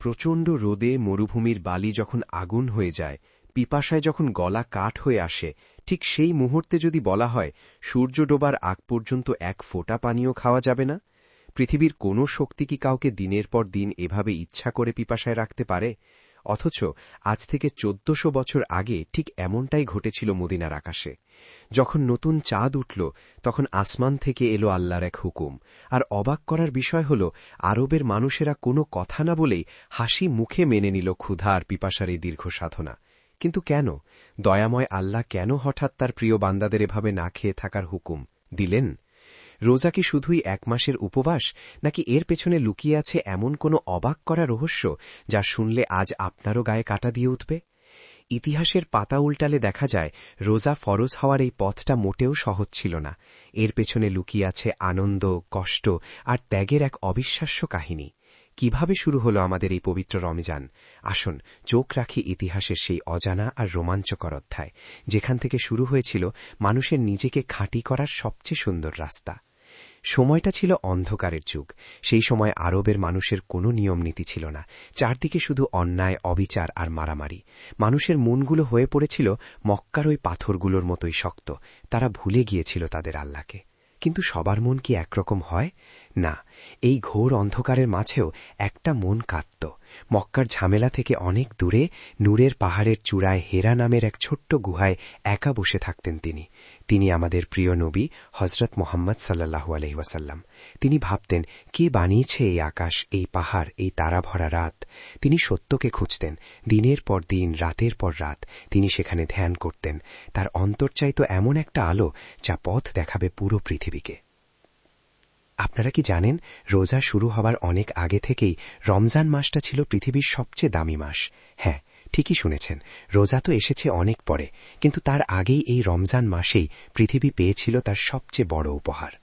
প্রচণ্ড রোদে মরুভূমির বালি যখন আগুন হয়ে যায়, পিপাসায় যখন গলা কাঠ হয়ে আসে, ঠিক সেই মুহূর্তে যদি বলা হয় সূর্য ডোবার আগ পর্যন্ত এক ফোঁটা পানীয় খাওয়া যাবে না, পৃথিবীর কোনো শক্তি কি কাউকে দিনের পর দিন এভাবে ইচ্ছা করে পিপাসায় রাখতে পারে? অথচ আজ থেকে ১৪০০ বছর আগে ঠিক এমনটাই ঘটেছিল মদিনার আকাশে। যখন নতুন চাঁদ উঠল, তখন আসমান থেকে এলো আল্লাহর এক হুকুম। আর অবাক করার বিষয় হল, আরবের মানুষেরা কোনো কথা না বলেই হাসি মুখে মেনে নিল ক্ষুধা আর পিপাসার এই দীর্ঘ সাধনা। কিন্তু কেন? দয়াময় আল্লাহ কেন হঠাৎ তার প্রিয় বান্দাদের এভাবে না খেয়ে থাকার হুকুম দিলেন? রোজা কি শুধুই ১ মাসের উপবাস, নাকি এর পেছনে লুকিয়ে আছে এমন কোনো অবাক করা রহস্য যা শুনলে আজ আপনারও গায়ে কাঁটা দিয়ে উঠবে? ইতিহাসের পাতা উল্টালে দেখা যায়, রোজা ফরজ হওয়ার এই পথটা মোটেও সহজ ছিল না। এর পেছনে লুকিয়ে আছে আনন্দ, কষ্ট আর ত্যাগের এক অবিশ্বাস্য কাহিনী। কিভাবে শুরু হলো আমাদের এই পবিত্র রমজান? আসুন চোখ রাখি ইতিহাসের সেই অজানা আর রোমাঞ্চকর অধ্যায়, যেখান থেকে শুরু হয়েছিল মানুষের নিজেকে খাঁটি করার সবচেয়ে সুন্দর রাস্তা। সময়টা ছিল অন্ধকারের যুগ। সেই সময় আরবের মানুষের কোনো নিয়ম নীতি ছিল না। চারদিকে শুধু অন্যায়, অবিচার আর মারামারি। মানুষের মনগুলো হয়ে পড়েছিল মক্কার ওই পাথরগুলোর মতোই শক্ত। তারা ভুলে গিয়েছিল তাদের আল্লাহকে। কিন্তু সবার মন কি একরকম হয়? না, এই ঘোর অন্ধকারের মাঝেও একটা মন কাঁদত। মক্কার ঝামেলা থেকে অনেক দূরে নূরের পাহাড়ের চূড়ায় হেরা নামের এক ছোট্ট গুহায় একা বসে থাকতেন তিনি আমাদের প্রিয় নবী হযরত মুহাম্মদ সাল্লাল্লাহু আলাইহি ওয়াসাল্লাম। তিনি ভাবতেন, কে বানিয়েছে এই আকাশ, এই পাহাড়, এই তারাভরা রাত? তিনি সত্যকে খুঁজতেন। দিনের পর দিন, রাতের পর রাত তিনি সেখানে ধ্যান করতেন। তার অন্তর চাইত এমন একটা আলো যা পথ দেখাবে পুরো পৃথিবীকে। আপনারা কি জানেন, রোজা শুরু হবার অনেক আগে থেকেই রমজান মাসটা ছিল পৃথিবীর সবচেয়ে দামি মাস? হ্যাঁ, ঠিকই শুনেছেন, রোজা তো এসেছে অনেক পরে, কিন্তু তার আগেই এই রমজান মাসেই পৃথিবী পেয়েছিল তার সবচেয়ে বড় উপহার।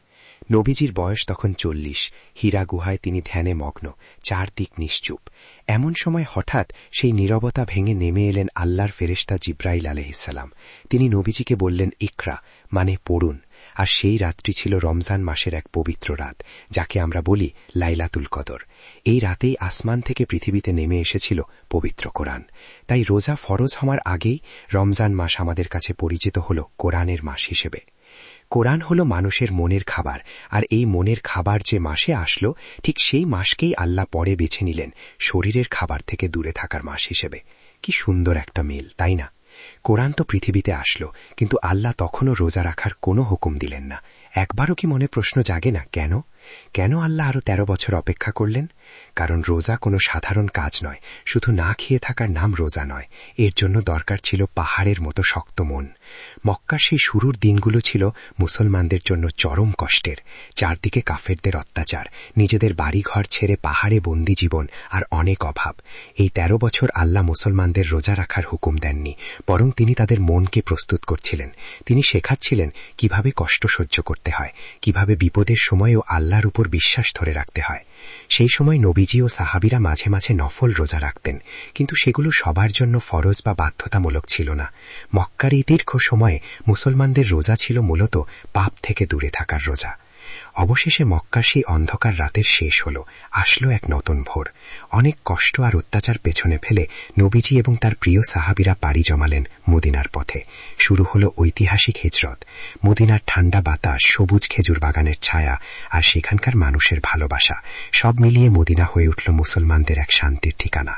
নবীজির বয়স তখন ৪০। হীরা গুহায় তিনি ধ্যানে মগ্ন, চারদিক নিশ্চুপ। এমন সময় হঠাৎ সেই নীরবতা ভেঙে নেমে এলেন আল্লাহর ফেরেশতা জিব্রাইল আলাইহিসসালাম। তিনি নবীজিকে বললেন, ইকরা, মানে পড়ুন। আর সেই রাতটি ছিল রমজান মাসের এক পবিত্র রাত, যাকে আমরা বলি লাইলাতুল কদর। এই রাতেই আসমান থেকে পৃথিবীতে নেমে এসেছিল পবিত্র কোরআন। তাই রোজা ফরজ হওয়ার আগেই রমজান মাস আমাদের কাছে পরিচিত হল কোরআনের মাস হিসেবে। কোরআন হল মানুষের মনের খাবার, আর এই মনের খাবার যে মাসে আসলো, ঠিক সেই মাসকেই আল্লাহ পরে বেছে নিলেন শরীরের খাবার থেকে দূরে থাকার মাস হিসেবে। কি সুন্দর একটা মিল, তাই না? কোরআন তো পৃথিবীতে আসলো, কিন্তু আল্লাহ তখনও রোজা রাখার কোনো হুকুম দিলেন না। একবারও কি মনে প্রশ্ন জাগে না, কেন? কেন আল্লাহ আরো ১৩ বছর অপেক্ষা করলেন? কারণ রোজা কোনো সাধারণ কাজ নয়। শুধু না খেয়ে থাকার নাম রোজা নয়, এর জন্য দরকার ছিল পাহাড়ের মতো শক্ত মন। মক্কার সেই শুরুর দিনগুলো ছিল মুসলমানদের জন্য চরম কষ্টের। চারদিকে কাফেরদের অত্যাচার, নিজেদের বাড়িঘর ছেড়ে পাহাড়ে বন্দী জীবন, আর অনেক অভাব। এই ১৩ বছর আল্লাহ মুসলমানদের রোজা রাখার হুকুম দেননি, বরং তিনি তাদের মনকে প্রস্তুত করছিলেন। তিনি শেখাচ্ছিলেন কিভাবে কষ্ট সহ্য করতে হয়, কিভাবে বিপদের সময়েও আল্লাহর উপর বিশ্বাস ধরে রাখতে হয়। সেই সময় নবীজি ও সাহাবীরা মাঝে মাঝে নফল রোজা রাখতেন, কিন্তু সেগুলো সবার জন্য ফরজ বা বাধ্যতামূলক ছিল না। মক্কার এই দীর্ঘ সময়ে মুসলমানদের রোজা ছিল মূলত পাপ থেকে দূরে থাকার রোজা। অবশেষে মক্কার সেই অন্ধকার রাতের শেষ হল, আসলো এক নতুন ভোর। অনেক কষ্ট আর অত্যাচার পেছনে ফেলে নবীজি এবং তার প্রিয় সাহাবীরা পাড়ি জমালেন মদিনার পথে। শুরু হল ঐতিহাসিক হিজরত। মদিনার ঠান্ডা বাতাস, সবুজ খেজুর বাগানের ছায়া আর সেখানকার মানুষের ভালোবাসা, সব মিলিয়ে মদিনা হয়ে উঠল মুসলমানদের এক শান্তির ঠিকানা।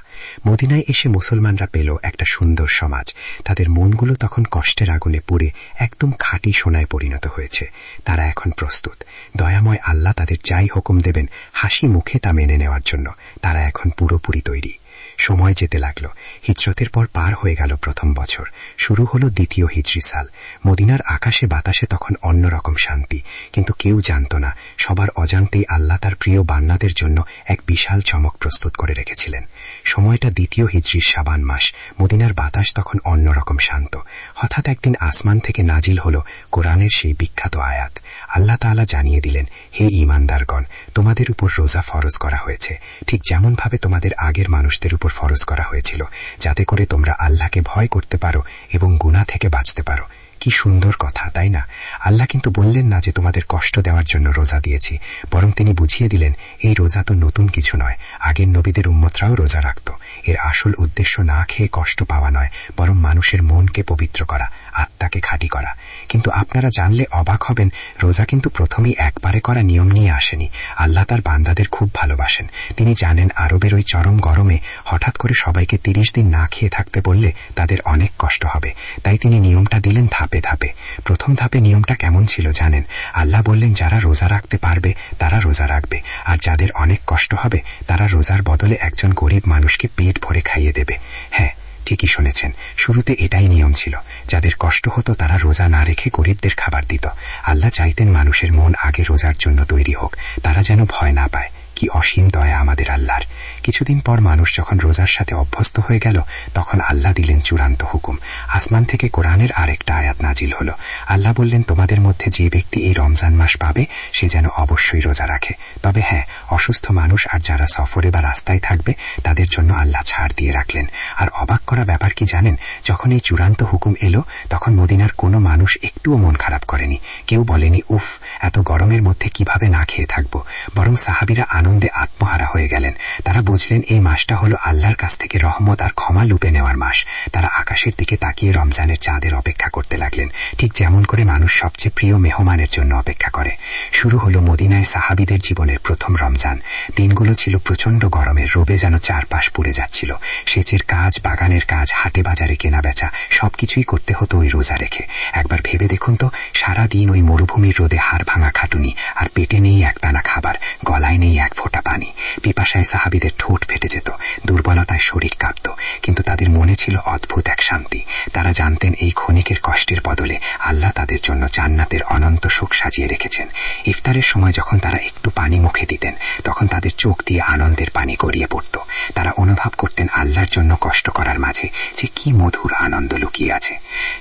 মদিনায় এসে মুসলমানরা পেল একটা সুন্দর সমাজ। তাদের মনগুলো তখন কষ্টের আগুনে পুড়ে একদম খাঁটি সোনায় পরিণত হয়েছে। তারা এখন প্রস্তুত। দয়াময় আল্লাহ তাদের যাই হুকুম দেবেন হাসি মুখে তা মেনে নেওয়ার জন্য তারা এখন পুরোপুরি তৈরি। সময় যেতে লাগলো। হিজরতের পর পার হয়ে গেল প্রথম বছর। শুরু হলো দ্বিতীয় হিজরি সাল। মদিনার আকাশে বাতাসে তখন অন্যরকম শান্তি, কিন্তু কেউ জানত না, সবার অজান্তেই আল্লাহ তার প্রিয় বান্নাদের জন্য এক বিশাল চমক প্রস্তুত করে রেখেছিলেন। সময়টা দ্বিতীয় হিজরির শাবান মাস। মদিনার বাতাস তখন অন্যরকম শান্ত। হঠাৎ একদিন আসমান থেকে নাজিল হলো কোরআনের সেই বিখ্যাত আয়াত। আল্লাহ তাআলা জানিয়ে দিলেন, হে ঈমানদারগণ, তোমাদের উপর রোজা ফরজ করা হয়েছে, ঠিক যেমন ভাবে তোমাদের আগের মানুষদের উপর ফরজ করা হয়েছিল, যাতে করে তোমরা আল্লাহকে ভয় করতে পারো এবং গুনাহ থেকে বাঁচতে পারো। কি সুন্দর কথা, তাই না? আল্লাহ কিন্তু বললেন না যে তোমাদের কষ্ট দেওয়ার জন্য রোজা দিয়েছি, বরং তিনি বুঝিয়ে দিলেন এই রোজা তো নতুন কিছু নয়, আগের নবীদের উম্মতরাও রোজা রাখত। এর আসল উদ্দেশ্য না খেয়ে কষ্ট পাওয়া নয়, বরং মানুষের মনকে পবিত্র করা, আত্মাকে খাঁটি করা। কিন্তু আপনারা জানলে অবাক হবেন, রোজা কিন্তু প্রথমেই একবারে করা নিয়ম নিয়ে আসেনি। আল্লাহ তার বান্দাদের খুব ভালোবাসেন। তিনি জানেন আরবের ওই চরম গরমে হঠাৎ করে সবাইকে 30 দিন না খেয়ে থাকতে বললে তাদের অনেক কষ্ট হবে, তাই তিনি নিয়মটা দিলেন ধাপে ধাপে। প্রথম ধাপে নিয়মটা কেমন ছিল জানেন? আল্লাহ বললেন যারা রোজা রাখতে পারবে তারা রোজা রাখবে, আর যাদের অনেক কষ্ট হবে তারা রোজার বদলে একজন গরিব মানুষকে পেট ভরে খাইয়ে দেবে। হ্যাঁ, ঠিকই শুনেছেন, শুরুতে এটাই নিয়ম ছিল। যাদের কষ্ট হতো তারা রোজা না রেখে গরিবদের খাবার দিত। আল্লাহ চাইতেন মানুষের মন আগে রোজার জন্য তৈরি হোক, তারা যেন ভয় না পায়। কি অসীম দয়া আমাদের আল্লাহর। কিছুদিন পর মানুষ যখন রোজার সাথে অভ্যস্ত হয়ে গেল, তখন আল্লাহ দিলেন চূড়ান্ত হুকুম। আসমান থেকে কোরআনের আরেকটা আয়াত নাজিল হল। আল্লাহ বললেন তোমাদের মধ্যে যে ব্যক্তি এই রমজান মাস পাবে সে যেন অবশ্যই রোজা রাখে। তবে হ্যাঁ, অসুস্থ মানুষ আর যারা সফরে বা রাস্তায় থাকবে তাদের জন্য আল্লাহ ছাড় দিয়ে রাখলেন। আর অবাক করা ব্যাপার কি জানেন? যখন এই চূড়ান্ত হুকুম এলো তখন মদিনার কোনো মানুষ একটুও মন খারাপ করেনি। কেউ বলেনি উফ, এত গরমের মধ্যে কিভাবে না খেয়ে থাকবো, বরং সাহাবীরা আনন্দে আত্মহারা হয়ে গেলেন। তারা বুঝলেন এই মাসটা হলো আল্লাহর কাছ থেকে রহমত আর ক্ষমা লুপে নেওয়ার মাস। তারা আকাশের দিকে তাকিয়ে রমজানের চাঁদের অপেক্ষা করতে লাগলেন, ঠিক যেমন করে মানুষ সবচেয়ে প্রিয় মেহমানের জন্য অপেক্ষা করে। শুরু হলো মদিনায় সাহাবীদের জীবনের প্রথম রমজান। দিনগুলো ছিল প্রচন্ড গরমের, রোবে যেন চারপাশ পুড়ে যাচ্ছিল। সেচের কাজ, বাগানের কাজ, হাটে বাজারে কেনা বেচা সবকিছুই করতে হতো ওই রোজা রেখে। একবার ভেবে দেখুন তো, সারা দিন ওই মরুভূমির রোদে হাড় ভাঙা খাটুনি, আর পেটে নেই একদানা খাবার, গলায় নেই এক ফোঁটা পানি। পিপাসায় সাহাবীদের ঠোঁট ফেটে যেত, দুর্বলতায় শরীর কাঁপত, কিন্তু তাদের মনে ছিল অদ্ভুত এক শান্তি। তারা জানতেন এই ক্ষণিকের কষ্টের বদলে আল্লাহ তাদের জন্য জান্নাতের অনন্ত সুখ সাজিয়ে রেখেছেন। ইফতারের সময় যখন তারা একটু পানি মুখে দিতেন, তখন তাদের চোখ দিয়ে আনন্দের পানি গড়িয়ে পড়ত। তারা অনুভব করতেন আল্লাহর জন্য কষ্ট করার মাঝে যে কি মধুর আনন্দ লুকিয়ে আছে।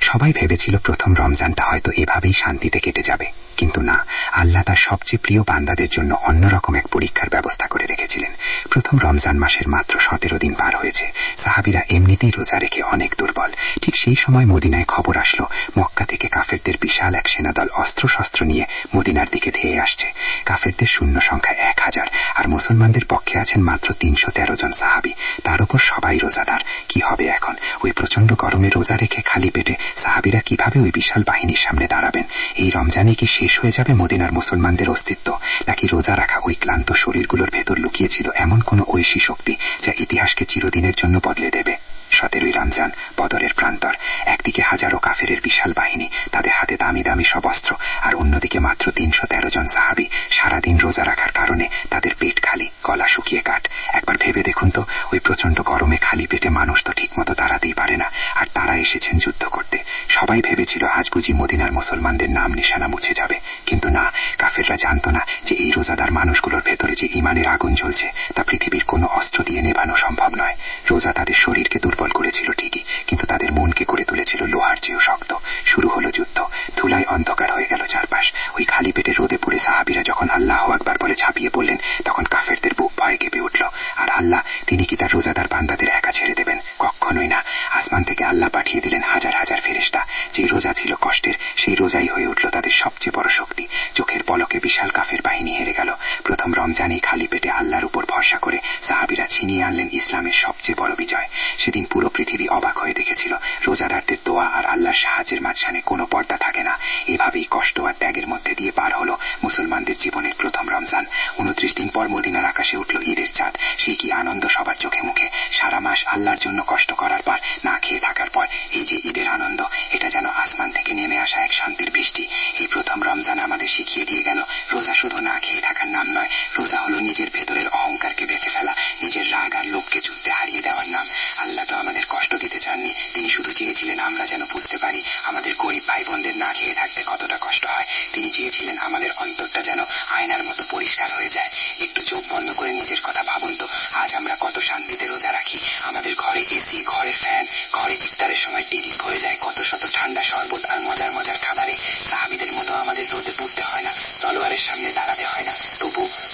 সবাই ভেবেছিল প্রথম রমজানটা হয়তো এভাবেই শান্তিতে কেটে যাবে, কিন্তু না, আল্লাহ তার সবচেয়ে প্রিয় বান্দাদের জন্য অন্যরকম এক পরীক্ষার ব্যবস্থা করে রেখেছিলেন। প্রথম রমজান মাসের মাত্র 17 দিন পার হয়েছে। সাহাবীরা এমনিতেই রোজা রেখে অনেক দুর্বল। ঠিক সেই সময় মদিনায় খবর আসলো মক্কা থেকে কাফেরদের বিশাল এক সেনাদল অস্ত্রশস্ত্র নিয়ে মদিনার দিকে ধেয়ে আসছে। কাফেরদের শূন্য সংখ্যা 1000, আর মুসলমানদের পক্ষে আছেন মাত্র 313 জন সাহাবী, তার উপর সবাই রোজাদার। কি হবে এখন? ওই প্রচন্ড গরমে রোজা রেখে খালি পেটে সাহাবীরা কিভাবে ওই বিশাল বাহিনীর সামনে দাঁড়াবেন? এই রমজানে কি শেষ হয়ে যাবে মদিনার মুসলমানদের অস্তিত্ব, নাকি রোজা রাখা ওই ক্লান্ত শরীরগুলোর ভেতর লুকিয়েছিল এমন কোন ঐশী শক্তি যা ইতিহাসকে চিরদিনের জন্য বদলে দেবে? 17ই রমজান, বদরের প্রান্তর। একদিকে হাজারো কাফেরের বিশাল বাহিনী, তাদের হাতে দামি দামি সব অস্ত্র, আর অন্যদিকে মাত্র 313 জন সাহাবী। সারাদিন রোজা রাখার কারণে তাদের পেট খালি, গলা শুকিয়ে কাঠ। একবার ভেবে দেখুন তো, ওই প্রচন্ড গরমে খালি পেটে মানুষ তো ঠিক মতো দাঁড়াতেই পারে না, আর তারা এসেছেন যুদ্ধ করতে। সবাই ভেবেছিল আজ বুঝি মদিনার মুসলমানদের নাম নিশানা মুছে যাবে, কিন্তু না, কাফেররা জানত না যে এই রোজাদার মানুষগুলোর ভেতরে যে ঈমানের আগুন জ্বলছে তা পৃথিবীর কোনো অস্ত্র দিয়ে নেভানো সম্ভব নয়। রোজা তাদের শরীরকে দুর্বল করেছিল ঠিকই, কিন্তু তাদের মনকে করে তুলেছিল লোহার চেয়েও শক্ত। শুরু হলো যুদ্ধ। ধুলায় অন্ধকার হয়ে গেল চারপাশ। ওই খালি পেটে রোদে পড়ে সাহাবীরা যখন আল্লাহু আকবার বলে ঝাঁপিয়ে পড়লেন, তখন কাফেরদের বুক ভয়ে কেঁপে উঠল। আর আল্লাহ, তিনি কি তার রোজাদার বান্দাদের একা ছেড়ে দেবেন? কখনোই না। আসমান থেকে আল্লাহ পাঠিয়ে দিলেন হাজার হাজার ফেরেশতা। যেই রোজা ছিল কষ্টের, সেই রোজাই হয়ে উঠল তাদের সবচেয়ে বড় শক্তি। চোখের পলকে বিশাল কাফের বাহিনী হেরে গেল। প্রথম রমজানেই খালি পেটে আল্লাহর উপর ভরসা করে সাহাবীরা ছিনিয়ে আনলেন ইসলামের সবচেয়ে বড় বিজয়। সেদিন পুরো পৃথিবী অবাক হয়ে দেখেছিল রোজাদারদের দোয়া আর আল্লাহর সাহায্যের মাঝখানে কোনো পর্দা থাকে না। এভাবেই কষ্ট আর ত্যাগের মধ্যে দিয়ে পার হলো মুসলমানদের জীবনের প্রথম রমজান। 29 দিন পর মদিনার আকাশে উঠল ঈদের চাঁদ। সেই কি আনন্দ সবার চোখে মুখে। সারা মাস আল্লাহর জন্য কষ্ট করার পর, না খেয়ে থাকার পর এই যে ঈদের আনন্দ, এটা যেন আসমান থেকে নেমে আসা এক শান্তির বৃষ্টি। এই প্রথম রমজান আমাদের শিখিয়ে দিয়ে গেল, রোজা শুধু না খেয়ে থাকার নাম নয়, রোজা হলো নিজের ভেতরের অহংকারকে বেঁধে ফেলা, নিজের রাগ আর লোভকে যুদ্ধে হারিয়ে দেওয়ার নাম। আল্লাহ তো আমাদের কষ্ট দিতে চাননি, তিনি শুধু চেয়েছিলেন আমরা যেন বুঝতে পারি আমাদের গরিব ভাই বোনদের না খেয়ে থাকতে কতটা কষ্ট হয়। তিনি চেয়েছিলেন আমাদের অন্তরটা যেন আয়নার মতো পরিষ্কার হয়ে যায়। একটু চোখ বন্ধ করে নিজের কথা ভাবুন তো, আজ আমরা কত শান্তিতে রোজা রাখি। আমাদের ঘরে এসি, ঘরে ফ্যান, ঘরে ইফতারের সময় টিভি হয়ে যায় কত শত ঠান্ডা শরবত আর মজার মজার খাবারে। সাহাবীদের মতো আমাদের রোদে পড়তে হয় না, তলোয়ারের সামনে দাঁড়াতে হয় না।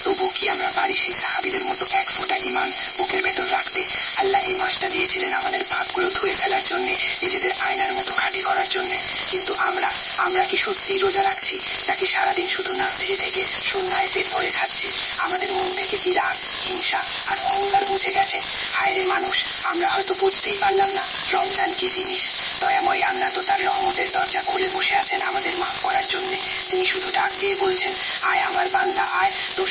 তবু কি আমরা পারি সেই সাহাবীদের মতো এক ফোঁটা ঈমান বুকের ভেতর রাখতে? আল্লাহ এই মাসটা দিয়েছিলেন আমাদের পাপগুলো ধুয়ে ফেলার জন্য, নিজেদের আয়নার মতো খাঁটি করার জন্য, কিন্তু আমরা রাত্রি রোজা রাখছি, নাকি সারাদিন শুধু নাস্তিরে থেকে সন্ধ্যায় পেট ভরে খাচ্ছি? আমাদের মন থেকে কি রাগ, হিংসা আর অহংকার মুছে গেছে? হায়রে মানুষ, আমরা হয়তো বুঝতেই পারলাম না রমজান কি জিনিস। দয়াময় আল্লাহ তো তার রহমতের দরজা খুলে বসে আছেন আমাদের মাফ করার জন্য। তিনি শুধু ডাক দিয়ে বলছেন, আয় আমার বান্দা আয়, তোর